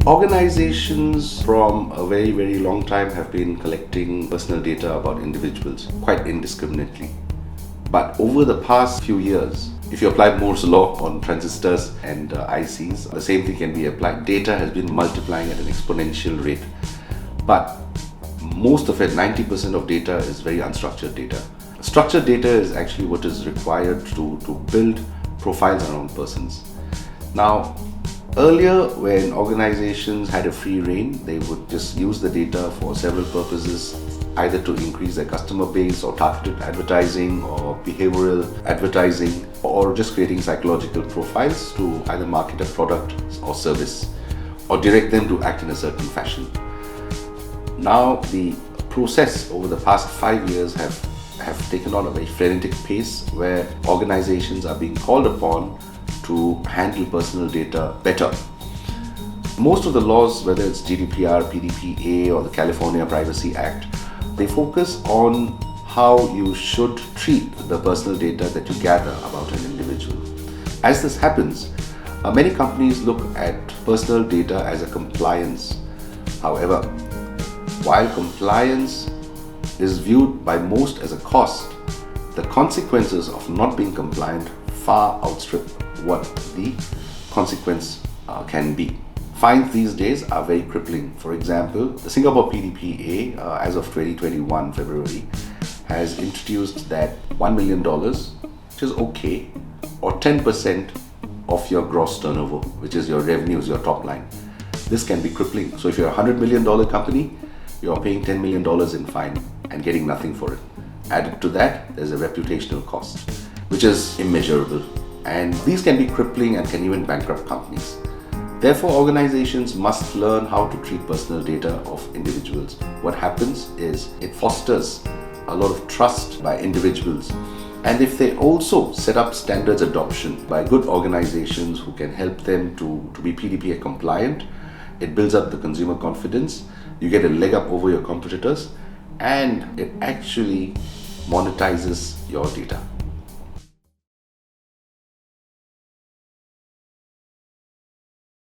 Organizations from a very, very long time have been collecting personal data about individuals quite indiscriminately. But over the past few years, if you apply Moore's law on transistors and ICs, the same thing can be applied. Data has been multiplying at an exponential rate. But most of it, 90% of data, is very unstructured data. Structured data is actually what is required to build profiles around persons. Now, earlier, when organizations had a free rein, they would just use the data for several purposes, either to increase their customer base or targeted advertising or behavioral advertising, or just creating psychological profiles to either market a product or service or direct them to act in a certain fashion. Now, the process over the past 5 years have taken on a very frenetic pace where organizations are being called upon to handle personal data better. Most of the laws, whether it's GDPR, PDPA or the California Privacy Act, they focus on how you should treat the personal data that you gather about an individual. As this happens, many companies look at personal data as a compliance. However, while compliance is viewed by most as a cost, the consequences of not being compliant far outstrip what the consequence can be. Fines these days are very crippling. For example, the Singapore PDPA, as of 2021 February, has introduced that $1 million, which is okay, or 10% of your gross turnover, which is your revenues, your top line. This can be crippling. So if you're a $100 million company, you're paying $10 million in fine and getting nothing for it. Added to that, there's a reputational cost, which is immeasurable. And these can be crippling and can even bankrupt companies. Therefore, organizations must learn how to treat personal data of individuals. What happens is it fosters a lot of trust by individuals. And if they also set up standards adoption by good organizations who can help them to be PDPA compliant, it builds up the consumer confidence, you get a leg up over your competitors, and it actually monetizes your data.